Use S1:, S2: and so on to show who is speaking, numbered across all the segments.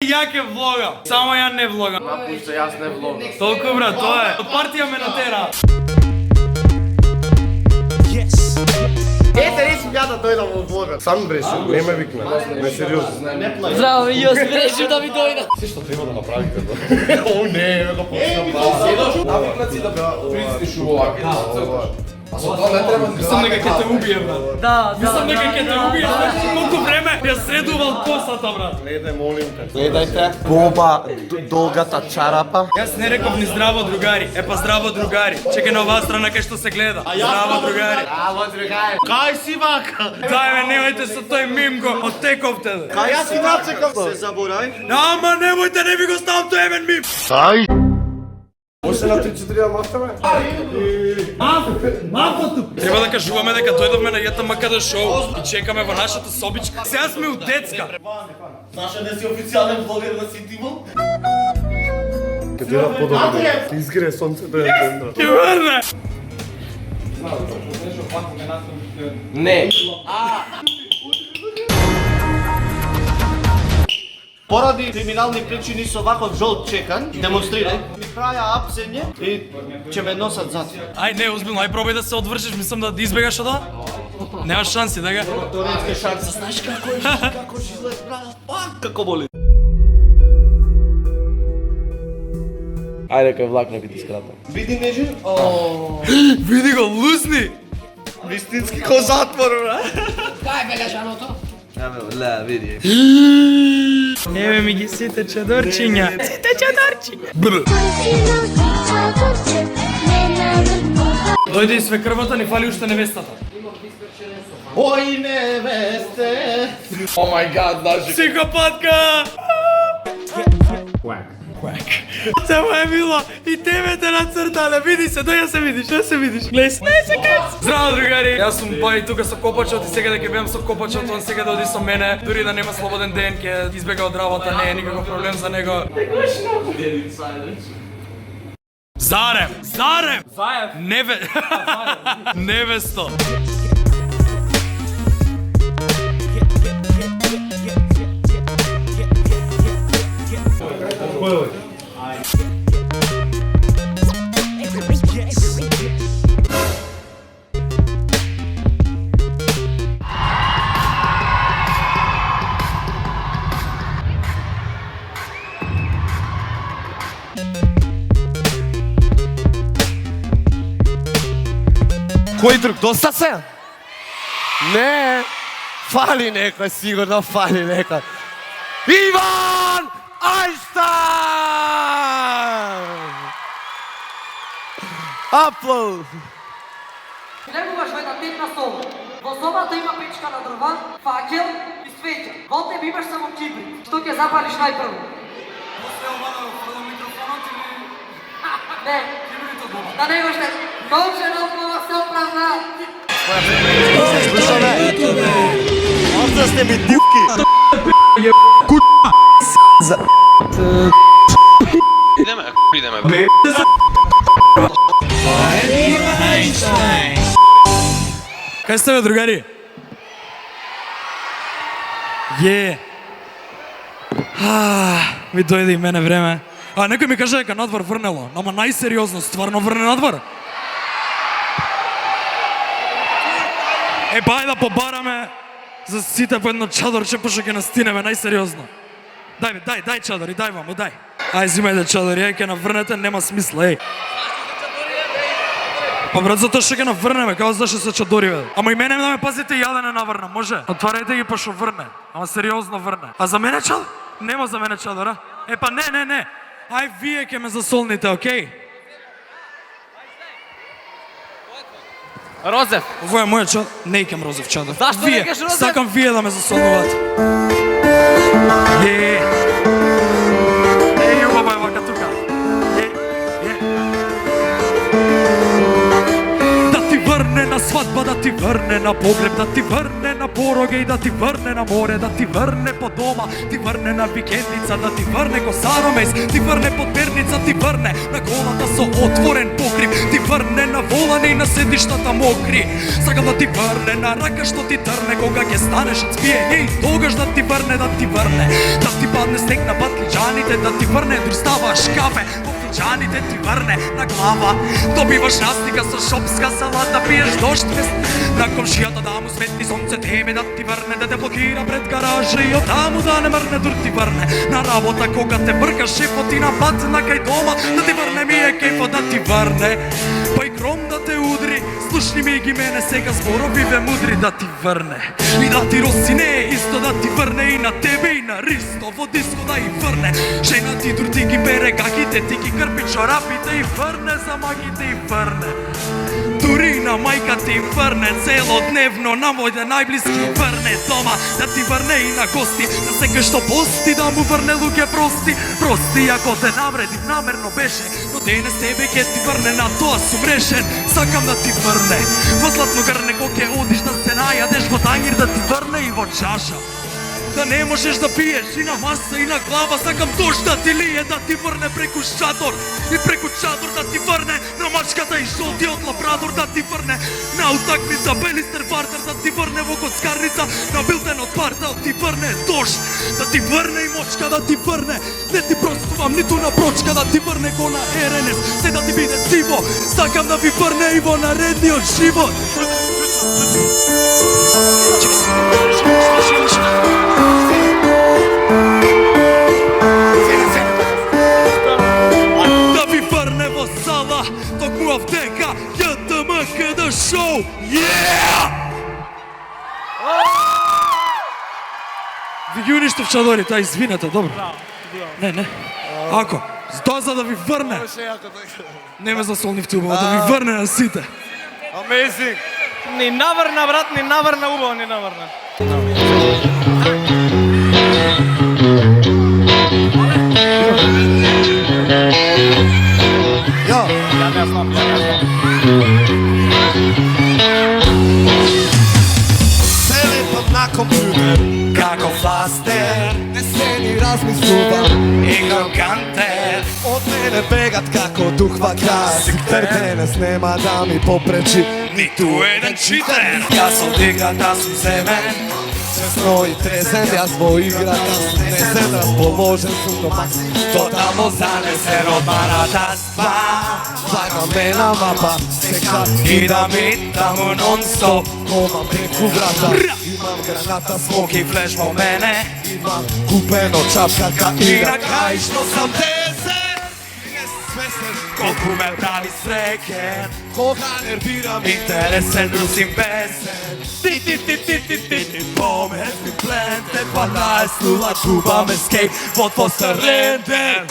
S1: ја ке влогам. Само ја не влогам.
S2: Пушта, јас не влогам.
S1: Толку брат, тоа е. Од партија ме натера.
S2: Ете, речи ја да дојдам во влога. Сам брешам, не ме викна. Не сериозно.
S3: Здраво, јас решив да ми дојде.
S2: Се што треба да направите? О, не, да почнам да. Навикнат си да присниш овака. А со тоа не треба.
S1: Мислам дека ќе те убие, брат.
S3: Да,
S1: Мислам дека ќе те убие, знаеш колку време ја средувал косата, брат.
S2: Гледај, молим те. Гледајте. Боба, долгата чарапа.
S1: Јас не реков ни здраво другари. Епа здраво другари. Чекај на оваа страна кај што се гледа. Здраво другари.
S2: Браво, другари. Кај си вака?
S1: Дај ме, немојте со тој мим го оттековте.
S2: Кај јас си начекав? Се заборави.
S1: Ама немојте, не ви го ставам тој емен мим.
S2: Може на 3-4 мафтаме?
S1: Мафото. Треба да кажуваме дека дојдовме на ЈТМКД шоу и чекаме во нашата собичка. Сега сме у детска.
S2: Наша не си официјален влогер на Ситимо? Ке дојда подобро. Ти изгре сонце да ја дендра.
S1: Ќе врне.
S2: Не. Поради криминални причини со ваков жолт чекан, демонстрирај, ми праја апсење и ќе ме носат затвор.
S1: Ај не, озбилно, ај пробај да се одвршиш, мислам да избегаш од тоа. Немаш шанси, да га?
S2: Теоретска шанса, знаеш како е, како живееш, брат, како боли. Ајде кај влак не ти скратам. Види нежен?
S1: Види го, лусни!
S2: Вистински ко затвор, брат.
S3: Кај е бележаното?
S2: Ле, види.
S1: Еве ми ги сите чадорчиња. Сите чадорчиња. Бр. Дојде и свекрвата, ни фали уште невестата.
S2: Ој невесте. О мај гад, даже.
S1: Психопатка! Quack. Само е било и тебе те нацртале. Види се, доја се видиш, да се видиш. Глеј се, не се кај. Здраво, другари. Јас сум бај тука со Копачот и сега дека беам со Копачот, он сега да оди со мене. Дури да нема слободен ден, ќе избега од работа, не е никаков проблем за него. Зарем! Зарем!
S3: Заев.
S1: Невесто.
S2: Кој друг? Доста се? Не. Фали некој, сигурно фали некој. Иван Ајнштајн! Аплауд!
S3: Влегуваш во една тетна соба. Во собата има печка на дрва, факел и свеќа. Во тебе имаш само кибрид. Што ќе запалиш најпрво? Не. Да него ще може на облава се оправда.
S2: Слушаме! Овде сте ми дивки!
S4: Идеме.
S1: Кај сте бе, другари? Ми дојде и мене време. А некој ми каже дека надвор врнело, ама најсериозно, стварно врне надвор? Бај да побараме за сите по едно чадорче, пошто ќе настинеме најсериозно. Дај бе, дај чадори, дај мамо, дај. Ај, зимајте чадори, ќе наврнете, нема смисла, еј. Па брат, затоа што ќе наврнеме, као зашто се чадори, бе. Ама и мене да ме пазите ја да не наврнам, може? Отварете ги пошто врне, ама сериозно врне. А за мене чадор? Нема за мене чадора. Па не. Ај, вие ќе ме засолните, окей?
S3: Розев.
S1: Ово е мојот чадор. Не икам Розев чадор.
S3: Зашто не кажеш Розев?
S1: Сакам вие да ме засолнувате. Убаво е вака тука. Да ти врне на свадба, да ти врне na pogreb, da ti vrne na poroge i da ti vrne na more, da ti vrne po doma, ti vrne na vikendica, da ti vrne ko saromejs, ti vrne pod pernica, ti vrne na kolata so otvoren pokriv, ti vrne na volane i na sedištata mokri. Сакам да ти врне на рака што ти трне кога ќе станеш од спиење и тогаш да ти врне, да ти падне снег на патлиџаните, да ти врне друставаш кафе по фиџаните, ти врне на глава. Добиваш настика со шопска салата, пиеш дожд вест на комшијата да му светли сонце тебе, да ти врне, да те блокира пред гаража и од таму да не мрне, дур ти врне на работа кога те брка шефот и на пат на кај дома, да ти врне ми е кефот, да ти врне па и гром да те удри. Слушни ми ги мене сега зборови ве мудри, да ти врне и да ти росине исто, да ти врне и на тебе и на Ристо во диско да и врне. Жена ти дур ти ги бере гаките, ти ги крпи чорапите и врне за магите и врне. Дури на мајка ти врне целодневно, на мојде најблиски врне дома, да ти врне и на гости, на секој што пости да му врне луѓе прости. Прости ако те навредив, намерно беше, но денес тебе ќе ти врне, на тоа сум решен. Сакам да ти врне во златно грне, кога ќе одиш да се најадеш во тангир, да ти врне и во чаша, да не можеш да пиеш и на маса и на глава. Сакам дожд да ти лие, да ти врне преку шатор и преку чадор, да ти врне на мачката и жолтиот лабрадор, да ти врне на утакмица Белистер Бартер, да ти врне во коцкарница на Билтен од Партал, ти врне дожд, да ти врне и мочка, да ти врне. Не ти простувам ниту на прочка, да ти врне го на РНС, се да ти биде сиво. Сакам да ви врне и во наредниот живот. Да ви врне во сала, токму Авдека, ЈТМК The Show, yeah! Ви ги уништив чадорите, а извинете, добро. Не. Ако, тоа за да ви врне. Не ме засолнивте убаво, да ви врне на сите.
S2: Amazing!
S5: Ни наврна, брат, ни наврна, убаво ни наврна.
S2: Ja!
S5: Ja ne znam.
S2: Селепам на компјутер како фластер, не се ни размислувам, играм кантер. Од мене бегат како дух во класик. Денес нема да ми попречи ниту еден читер. Јас од играта сум земен, свесно и трезен, јас во играта сум незен, расположен сум до максимум, тотално занесен од маратаства. Слагам ме на мапа, сега и да ми таму нон-стоп, комам преку врата. Имам граната, смок и флеш во мене, имам купено чапкака и на крај што сам десен. Несвесен колку ме прави среќен, кога нервирам интересен, брусим бесен. Ти, бом has been planted, 12:0 чувам escape во твој сренден.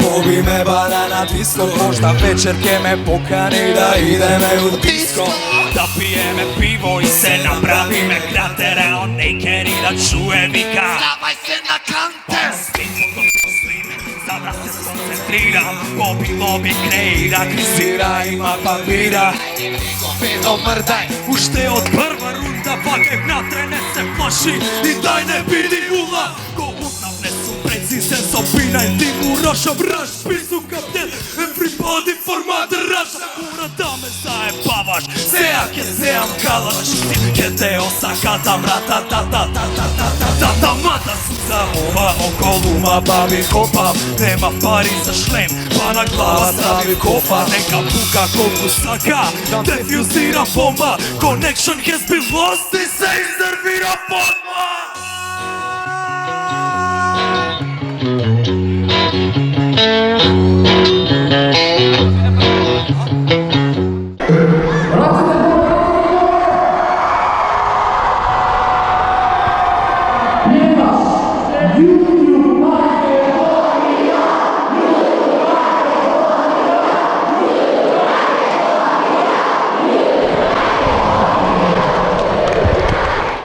S2: Боби ме бара на диско, можда вечер ке ме покани да идеме у диско, да пиеме пиво и се направиме кратера, он некер и да чуе вика слабај се на кантер. За да се сконцентрирам, лоби креира, кризира, има памбира. Педо мрдај, уште од прва рунда, вакев натре не се плаши и дај не биди ула. Го утнав не сум прецизен, со бина и ти му рашам, раш, пису каптен, everybody format раш. Мора да ме заебаваш, сеја ке сеам калаш, ке те осакатам, рататататататататамата суза ова околума, баби хопам, нема пари за шлем, па на глава стави кофа, нека пука колку сака, дефюзира бомба, connection has been lost и се изнервира бомба.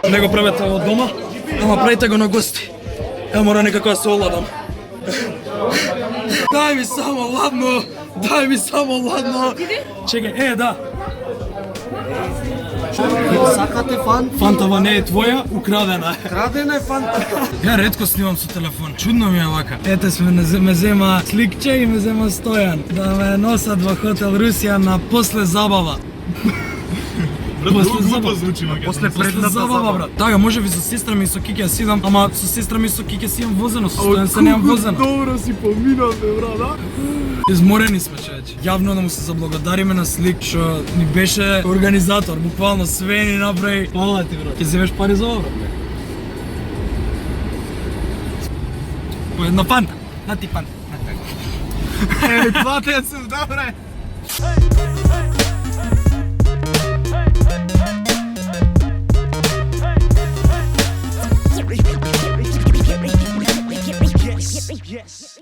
S1: Не го правете од дома, ама правите го на гости. Ја мора некако да се оладам. Дај ми само ладно, дај ми само ладно. Чекај, да.
S2: Сакате фан?
S1: Фантава не е твоја, украдена е.
S2: Крадена е фантата.
S1: Ја ретко снимам со телефон. Чудно ми е вака. Ете сме ме зема Сликче и ме зема Стојан да ме носат во хотел Русија на после забава. После забава звучи мака. После забава, брат. Така, може би со сестра ми и со Кике си идам, ама со сестра ми и со Кике си имам возено, со Стојан се немам возено.
S2: Добро си поминавме, брат,
S1: Изморени сме, човече. Јавно да му се заблагодариме на Слик, што ни беше организатор, буквално све ни направи. Хвала ти, брат. Ќе земеш пари за ова, брат? По една фанта. На ти фанта.
S2: Платен се, добре.
S6: Yes.